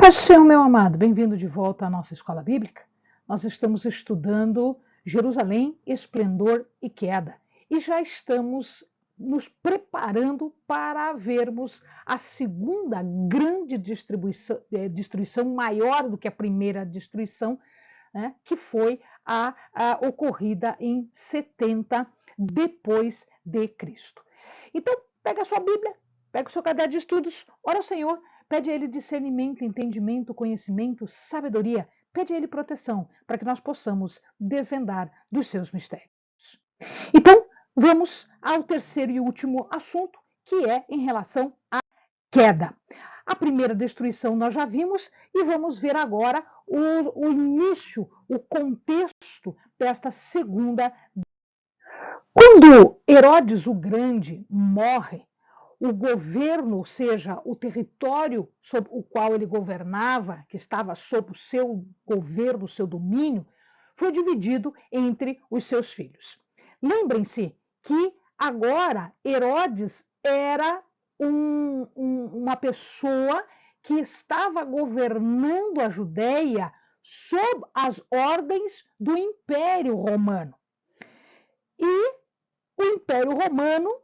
Paz do Senhor, meu amado, bem-vindo de volta à nossa escola bíblica. Nós estamos estudando Jerusalém, esplendor e queda. E já estamos nos preparando para vermos a segunda grande destruição maior do que a primeira destruição, né, que foi a ocorrida em 70 depois de Cristo. Então, pega a sua Bíblia, pega o seu caderno de estudos, ora ao Senhor, pede a Ele discernimento, entendimento, conhecimento, sabedoria, pede a Ele proteção, para que nós possamos desvendar dos seus mistérios. Então, vamos ao terceiro e último assunto, que é em relação à queda. A primeira destruição nós já vimos e vamos ver agora o início, o contexto desta segunda. Quando Herodes o Grande morre, o governo, ou seja, o território sobre o qual ele governava, que estava sob o seu governo, o seu domínio, foi dividido entre os seus filhos. Lembrem-se que agora Herodes era uma pessoa que estava governando a Judéia sob as ordens do Império Romano. E o Império Romano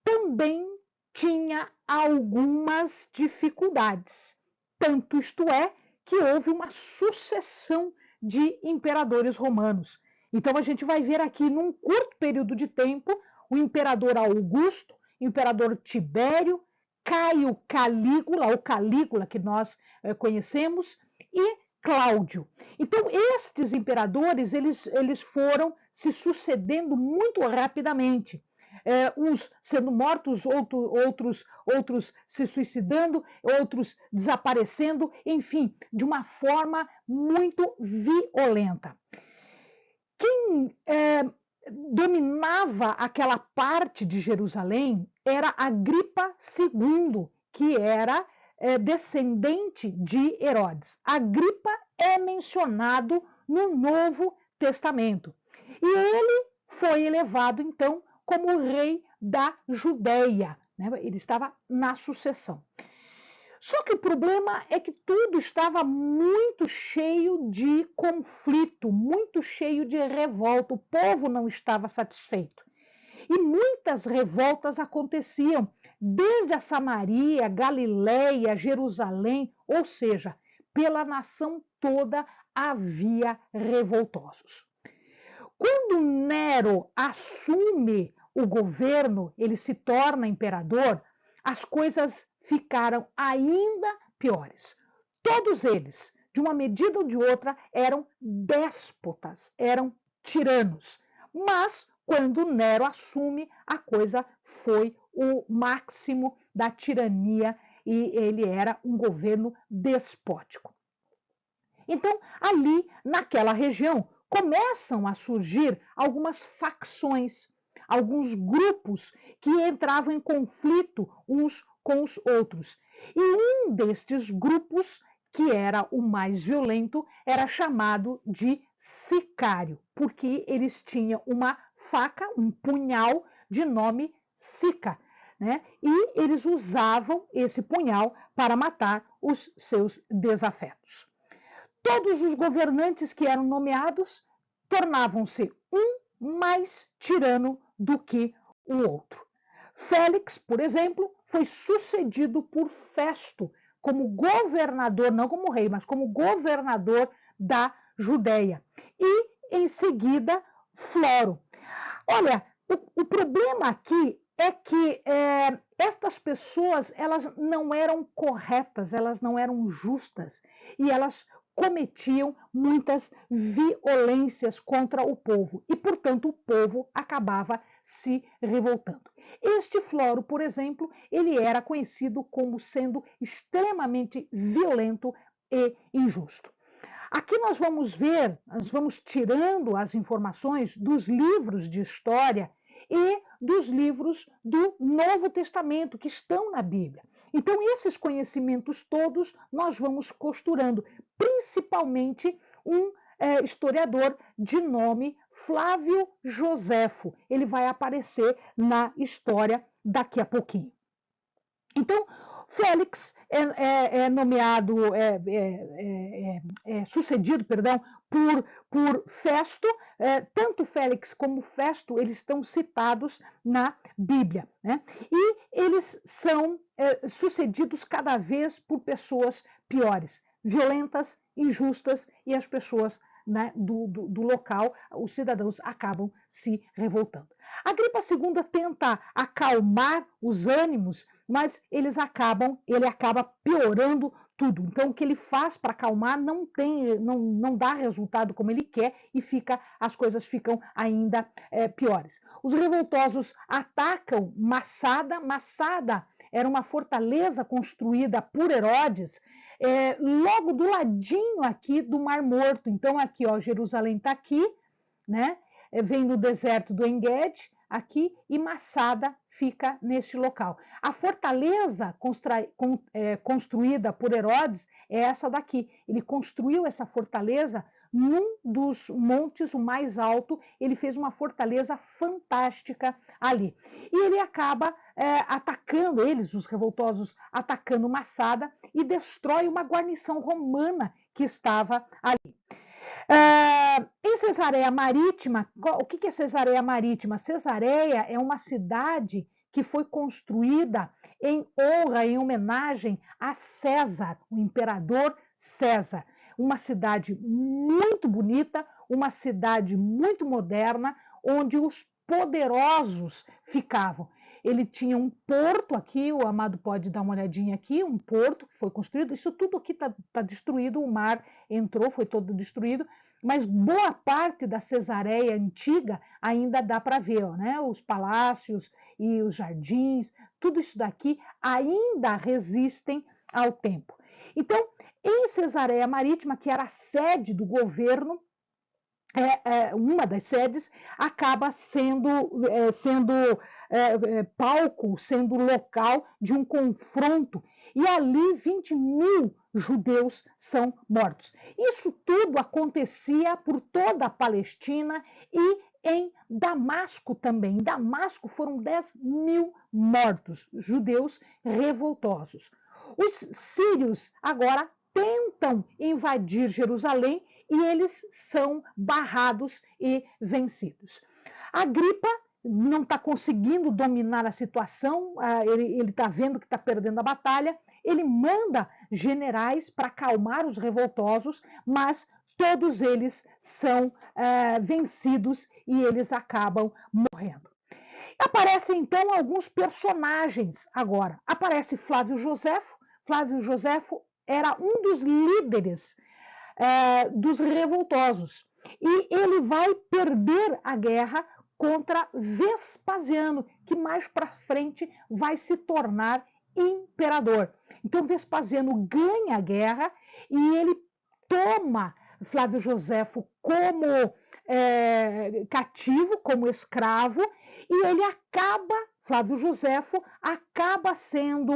também tinha algumas dificuldades. Tanto isto é que houve uma sucessão de imperadores romanos. Então a gente vai ver aqui num curto período de tempo o imperador Augusto, o imperador Tibério, Caio Calígula, ou Calígula que nós conhecemos, e Cláudio. Então estes imperadores eles foram se sucedendo muito rapidamente. Uns sendo mortos, outros se suicidando, outros desaparecendo, enfim, de uma forma muito violenta. Quem dominava aquela parte de Jerusalém era Agripa II, que era descendente de Herodes. Agripa é mencionado no Novo Testamento. E ele foi elevado, então, como rei da Judéia, né? Ele estava na sucessão. Só que o problema é que tudo estava muito cheio de conflito, muito cheio de revolta. O povo não estava satisfeito. E muitas revoltas aconteciam, desde a Samaria, Galiléia, Jerusalém, ou seja, pela nação toda havia revoltosos. Quando Nero assume o governo, ele se torna imperador, as coisas ficaram ainda piores. Todos eles, de uma medida ou de outra, eram déspotas, eram tiranos. Mas, quando Nero assume, a coisa foi o máximo da tirania e ele era um governo despótico. Então, ali, naquela região, começam a surgir algumas facções, alguns grupos que entravam em conflito uns com os outros. E um destes grupos, que era o mais violento, era chamado de sicário, porque eles tinham uma faca, um punhal de nome Sica, né? E eles usavam esse punhal para matar os seus desafetos. Todos os governantes que eram nomeados tornavam-se um mais tirano do que o outro. Félix, por exemplo, foi sucedido por Festo como governador, não como rei, mas como governador da Judéia. E, em seguida, Floro. Olha, o problema aqui é que estas pessoas elas não eram corretas, elas não eram justas e elas cometiam muitas violências contra o povo e, portanto, o povo acabava se revoltando. Este Floro, por exemplo, ele era conhecido como sendo extremamente violento e injusto. Aqui nós vamos ver, nós vamos tirando as informações dos livros de história e dos livros do Novo Testamento que estão na Bíblia. Então, esses conhecimentos todos nós vamos costurando, principalmente um historiador de nome Flávio Joséfo. Ele vai aparecer na história daqui a pouquinho. Então, Félix é nomeado, sucedido, perdão, por Festo. Tanto Félix como Festo, eles estão citados na Bíblia, né? E eles são sucedidos cada vez por pessoas piores, violentas, injustas, e as pessoas, né, do local, os cidadãos acabam se revoltando. Agripa II tenta acalmar os ânimos, mas ele acaba piorando tudo. Então, o que ele faz para acalmar não dá resultado como ele quer, e as coisas ficam ainda piores. Os revoltosos atacam Massada. Massada era uma fortaleza construída por Herodes, logo do ladinho aqui do Mar Morto. Então, aqui, ó, Jerusalém está aqui, né? Vem do deserto do En-Gedi, aqui, e Massada fica neste local. A fortaleza construída por Herodes é essa daqui. Ele construiu essa fortaleza num dos montes, o mais alto. Ele fez uma fortaleza fantástica ali. E ele acaba atacando, os revoltosos, atacando Massada, e destrói uma guarnição romana que estava ali. Em Cesareia Marítima, o que é Cesareia Marítima? Cesareia é uma cidade que foi construída em honra, em homenagem a César, o imperador César. Uma cidade muito bonita, uma cidade muito moderna, onde os poderosos ficavam. Ele tinha um porto aqui, o Amado pode dar uma olhadinha aqui, um porto que foi construído. Isso tudo aqui está destruído, o mar entrou, foi todo destruído, mas boa parte da Cesareia antiga ainda dá para ver, ó, né? Os palácios e os jardins, tudo isso daqui ainda resistem ao tempo. Então, em Cesareia Marítima, que era a sede do governo, uma das sedes, acaba sendo palco, sendo local de um confronto, e ali 20.000 judeus são mortos. Isso tudo acontecia por toda a Palestina e em Damasco também. Em Damasco foram 10.000 mortos, judeus revoltosos. Os sírios agora tentam invadir Jerusalém, e eles são barrados e vencidos. Agripa não está conseguindo dominar a situação, ele está vendo que está perdendo a batalha, ele manda generais para acalmar os revoltosos, mas todos eles são vencidos e eles acabam morrendo. Aparecem então alguns personagens agora. Aparece Flávio Joséfo. Flávio Joséfo era um dos líderes dos revoltosos, e ele vai perder a guerra contra Vespasiano, que mais para frente vai se tornar imperador. Então Vespasiano ganha a guerra e ele toma Flávio Joséfo como cativo, como escravo, e Flávio Joséfo acaba sendo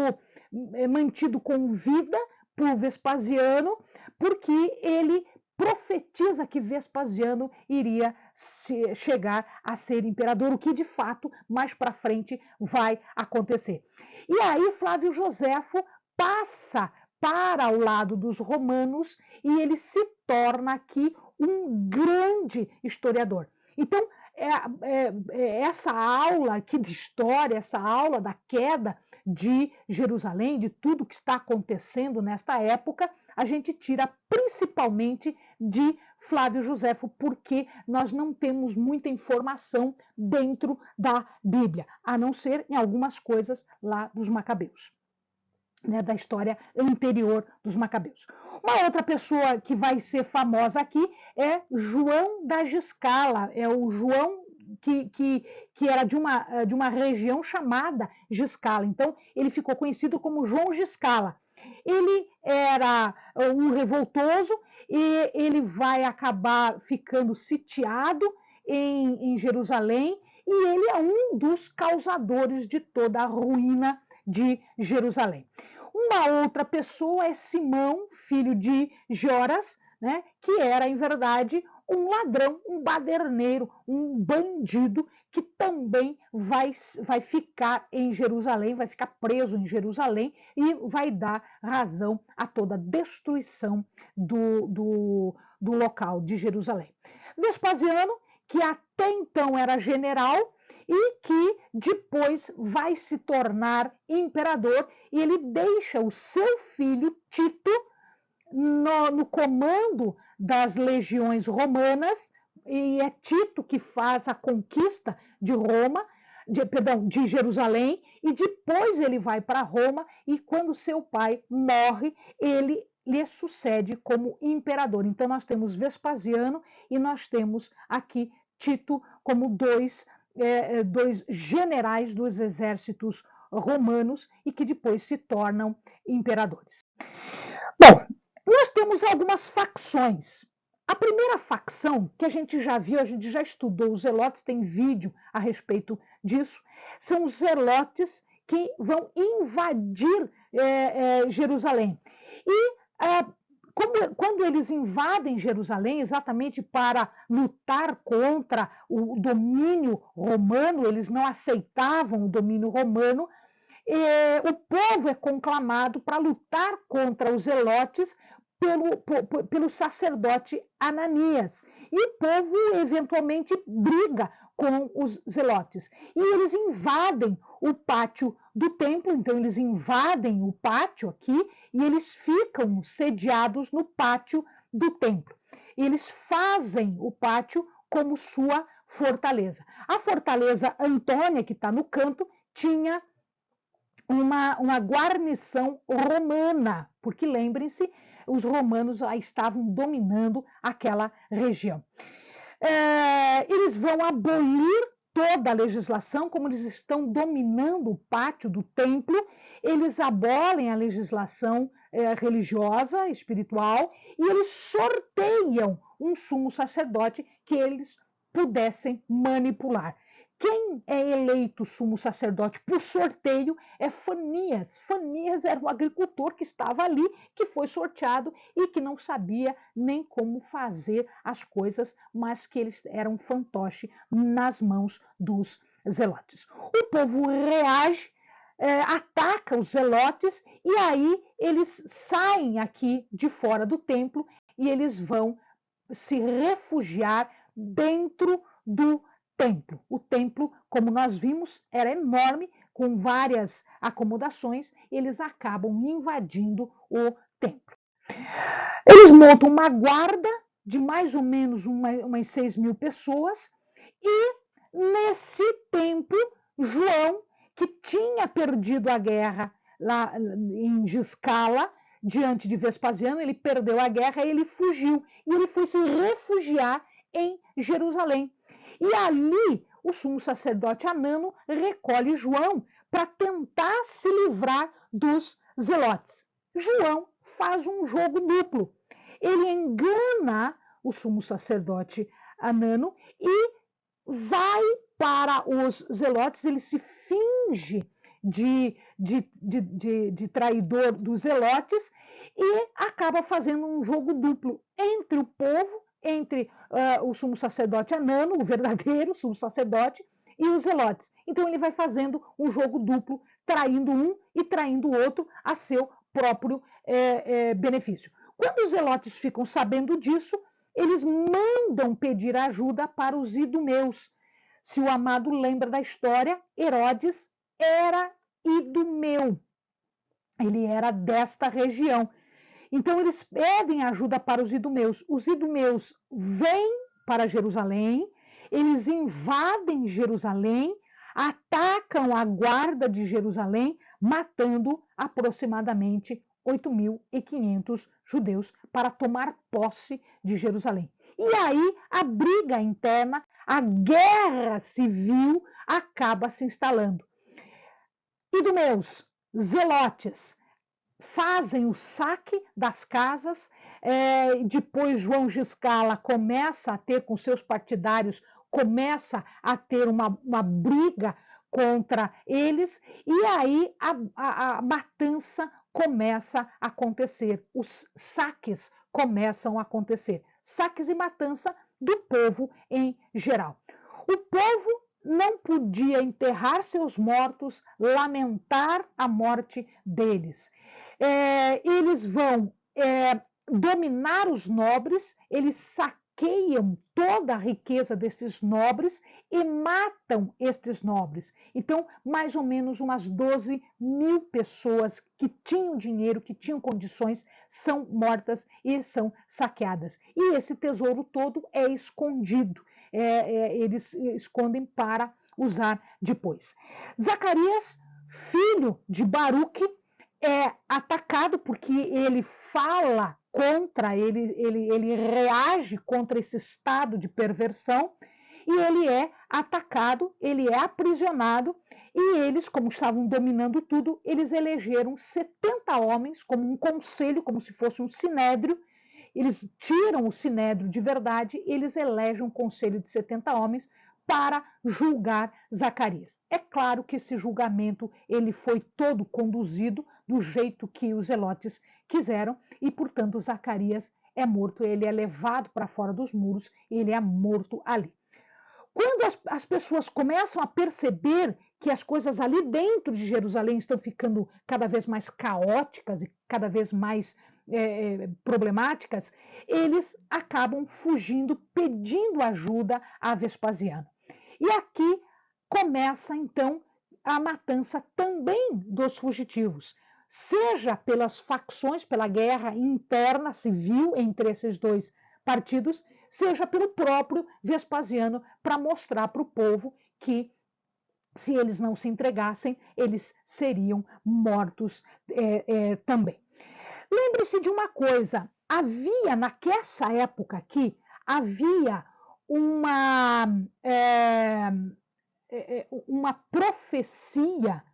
mantido com vida por Vespasiano, porque ele profetiza que Vespasiano iria chegar a ser imperador, o que de fato mais para frente vai acontecer. E aí Flávio Joséfo passa para o lado dos romanos e ele se torna aqui um grande historiador. Então, essa aula aqui de história, essa aula da queda de Jerusalém, de tudo que está acontecendo nesta época, a gente tira principalmente de Flávio Joséfo, porque nós não temos muita informação dentro da Bíblia, a não ser em algumas coisas lá dos Macabeus, né, da história anterior dos Macabeus. Uma outra pessoa que vai ser famosa aqui é João da Giscala, é o João que era de uma região chamada Giscala. Então, ele ficou conhecido como João Giscala. Ele era um revoltoso e ele vai acabar ficando sitiado em Jerusalém, e ele é um dos causadores de toda a ruína de Jerusalém. Uma outra pessoa é Simão, filho de Joras, né, que era, em verdade, um ladrão, um baderneiro, um bandido que também vai ficar em Jerusalém, vai ficar preso em Jerusalém e vai dar razão a toda a destruição do local de Jerusalém. Vespasiano, que até então era general e que depois vai se tornar imperador, e ele deixa o seu filho Tito no comando das legiões romanas, e é Tito que faz a conquista de Roma, de Jerusalém, e depois ele vai para Roma, e quando seu pai morre, ele lhe sucede como imperador. Então nós temos Vespasiano e nós temos aqui Tito como dois generais dos exércitos romanos e que depois se tornam imperadores. Bom, nós temos algumas facções. A primeira facção, que a gente já viu, a gente já estudou os zelotes, tem vídeo a respeito disso, são os zelotes que vão invadir Jerusalém. E quando eles invadem Jerusalém, exatamente para lutar contra o domínio romano, eles não aceitavam o domínio romano, o povo é conclamado para lutar contra os zelotes pelo sacerdote Ananias. E o povo eventualmente briga com os zelotes. E eles invadem o pátio do templo, então eles invadem o pátio aqui e eles ficam sediados no pátio do templo. E eles fazem o pátio como sua fortaleza. A fortaleza Antônia, que está no canto, tinha uma guarnição romana, porque lembrem-se, os romanos estavam dominando aquela região. Eles vão abolir toda a legislação, como eles estão dominando o pátio do templo, eles abolem a legislação religiosa, espiritual, e eles sorteiam um sumo sacerdote que eles pudessem manipular. Quem é eleito sumo sacerdote por sorteio é Fanias. Fanias era um agricultor que estava ali, que foi sorteado e que não sabia nem como fazer as coisas, mas que eles eram fantoche nas mãos dos zelotes. O povo reage, ataca os zelotes e aí eles saem aqui de fora do templo e eles vão se refugiar dentro do templo. O templo, como nós vimos, era enorme, com várias acomodações, e eles acabam invadindo o templo. Eles montam uma guarda de mais ou menos umas 6.000 pessoas, e nesse tempo, João, que tinha perdido a guerra lá em Giscala, diante de Vespasiano, ele perdeu a guerra e ele fugiu, e ele foi se refugiar em Jerusalém. E ali o sumo sacerdote Anano recolhe João para tentar se livrar dos zelotes. João faz um jogo duplo. Ele engana o sumo sacerdote Anano e vai para os zelotes, ele se finge de traidor dos zelotes e acaba fazendo um jogo duplo entre o povo, entre o sumo sacerdote Anano, o verdadeiro sumo sacerdote, e os zelotes. Então ele vai fazendo um jogo duplo, traindo um e traindo o outro a seu próprio benefício. Quando os zelotes ficam sabendo disso, eles mandam pedir ajuda para os idumeus. Se o amado lembra da história, Herodes era idumeu. Ele era desta região. Então, eles pedem ajuda para os idumeus. Os idumeus vêm para Jerusalém, eles invadem Jerusalém, atacam a guarda de Jerusalém, matando aproximadamente 8.500 judeus para tomar posse de Jerusalém. E aí, a briga interna, a guerra civil acaba se instalando. Idumeus, zelotes, fazem o saque das casas, depois João Giscala começa a ter com seus partidários, começa a ter uma briga contra eles, e aí a matança começa a acontecer, os saques começam a acontecer, saques e matança do povo em geral. O povo não podia enterrar seus mortos, lamentar a morte deles. Eles vão dominar os nobres, eles saqueiam toda a riqueza desses nobres e matam estes nobres. Então, mais ou menos umas 12.000 pessoas que tinham dinheiro, que tinham condições, são mortas e são saqueadas. E esse tesouro todo é escondido. Eles escondem para usar depois. Zacarias, filho de Baruque, é atacado porque ele fala contra, ele reage contra esse estado de perversão, e ele é atacado, ele é aprisionado, e eles, como estavam dominando tudo, eles elegeram 70 homens como um conselho, como se fosse um sinédrio. Eles tiram o sinédrio de verdade, eles elegem um conselho de 70 homens para julgar Zacarias. É claro que esse julgamento ele foi todo conduzido do jeito que os zelotes quiseram e, portanto, Zacarias é morto, ele é levado para fora dos muros, ele é morto ali. Quando as pessoas começam a perceber que as coisas ali dentro de Jerusalém estão ficando cada vez mais caóticas e cada vez mais problemáticas, eles acabam fugindo, pedindo ajuda a Vespasiano. E aqui começa, então, a matança também dos fugitivos, seja pelas facções, pela guerra interna civil entre esses dois partidos, seja pelo próprio Vespasiano, para mostrar para o povo que, se eles não se entregassem, eles seriam mortos também. Lembre-se de uma coisa, havia, nessa época aqui, havia uma profecia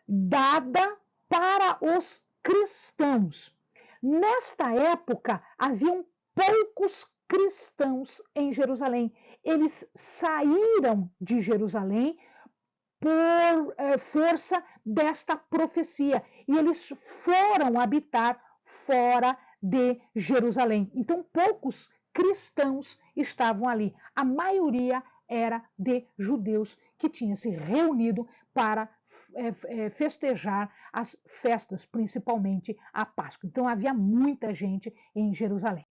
dada para os cristãos. Nesta época, haviam poucos cristãos em Jerusalém. Eles saíram de Jerusalém por força desta profecia, e eles foram habitar fora de Jerusalém. Então, poucos cristãos estavam ali. A maioria era de judeus que tinham se reunido para festejar as festas, principalmente a Páscoa. Então, havia muita gente em Jerusalém.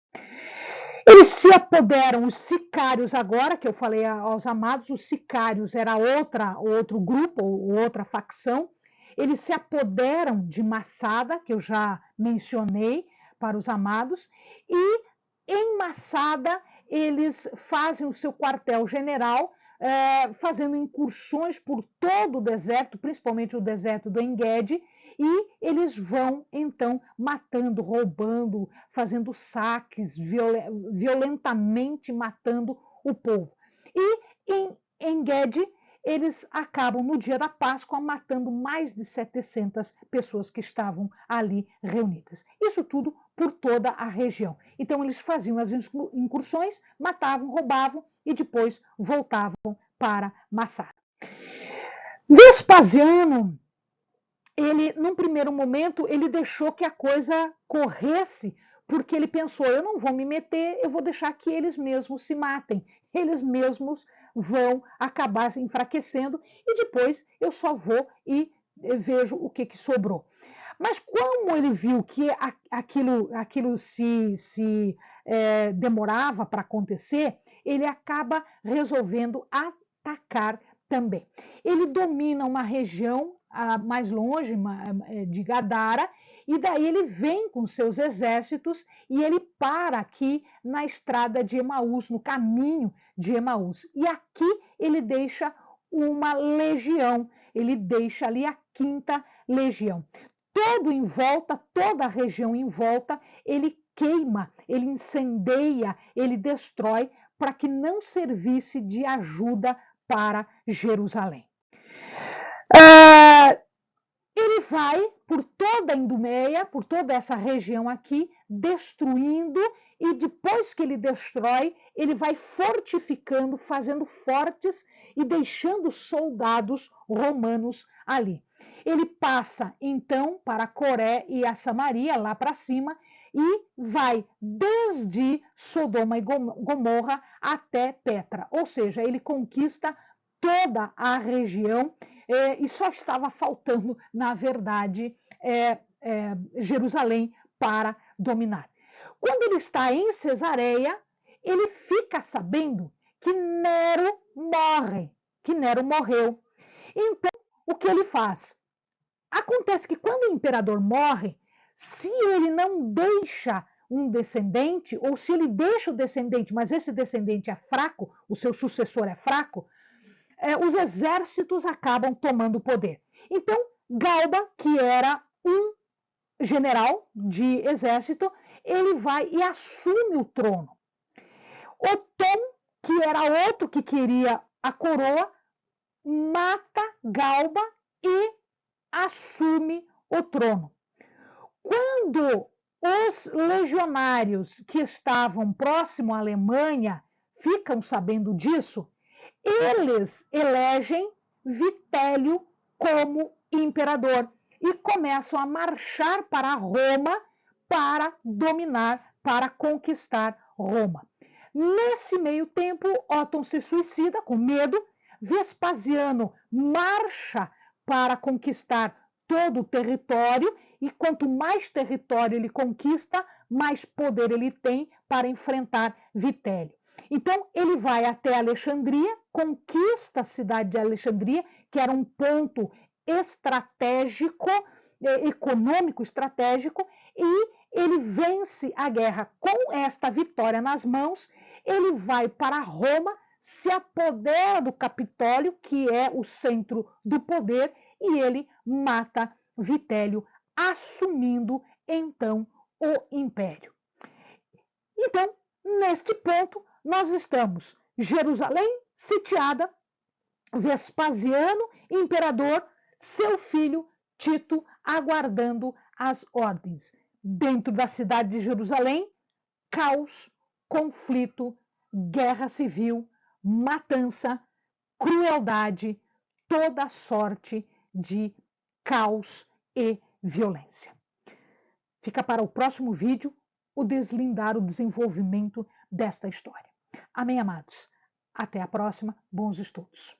Eles se apoderam, os sicários agora, que eu falei aos amados, os sicários era outro grupo, outra facção. Eles se apoderam de Massada, que eu já mencionei para os amados, e em Massada eles fazem o seu quartel-general, fazendo incursões por todo o deserto, principalmente o deserto do En-Gedi, e eles vão, então, matando, roubando, fazendo saques, violentamente matando o povo. E em En-Gedi, eles acabam, no dia da Páscoa, matando mais de 700 pessoas que estavam ali reunidas. Isso tudo por toda a região. Então, eles faziam as incursões, matavam, roubavam e depois voltavam para Massada. Vespasiano, ele, num primeiro momento, ele deixou que a coisa corresse, porque ele pensou, eu não vou me meter, eu vou deixar que eles mesmos se matem, eles mesmos vão acabar se enfraquecendo e depois eu só vou e vejo o que sobrou. Mas como ele viu que aquilo se demorava para acontecer, ele acaba resolvendo atacar também. Ele domina uma região mais longe de Gadara, e daí ele vem com seus exércitos e ele para aqui na estrada de Emaús, no caminho de Emaús. E aqui ele deixa uma legião, ele deixa ali a 5ª legião. Todo em volta, toda a região em volta, ele queima, ele incendeia, ele destrói, para que não servisse de ajuda para Jerusalém. Ele vai por toda a Idumeia, por toda essa região aqui, destruindo, e depois que ele destrói, ele vai fortificando, fazendo fortes e deixando soldados romanos ali. Ele passa, então, para Coré e a Samaria, lá para cima, e vai desde Sodoma e Gomorra até Petra. Ou seja, ele conquista toda a região e só estava faltando, na verdade, Jerusalém para dominar. Quando ele está em Cesareia, ele fica sabendo que Nero morre, que Nero morreu. Então, o que ele faz? Acontece que quando o imperador morre, se ele não deixa um descendente, ou se ele deixa o descendente, mas esse descendente é fraco, o seu sucessor é fraco, os exércitos acabam tomando o poder. Então, Galba, que era um general de exército, ele vai e assume o trono. Otom, que era outro que queria a coroa, mata Galba e assume o trono. Quando os legionários que estavam próximo à Alemanha ficam sabendo disso, eles elegem Vitélio como imperador e começam a marchar para Roma para dominar, para conquistar Roma. Nesse meio tempo, Otton se suicida com medo, Vespasiano marcha para conquistar todo o território e quanto mais território ele conquista, mais poder ele tem para enfrentar Vitélio. Então, ele vai até Alexandria, conquista a cidade de Alexandria, que era um ponto estratégico, econômico estratégico, e ele vence a guerra com esta vitória nas mãos. Ele vai para Roma, se apodera do Capitólio, que é o centro do poder, e ele mata Vitélio, assumindo então o império. Então, neste ponto, nós estamos Jerusalém sitiada, Vespasiano, imperador, seu filho Tito aguardando as ordens. Dentro da cidade de Jerusalém, caos, conflito, guerra civil, matança, crueldade, toda sorte de caos e violência. Fica para o próximo vídeo o deslindar o desenvolvimento desta história. Amém, amados? Até a próxima. Bons estudos.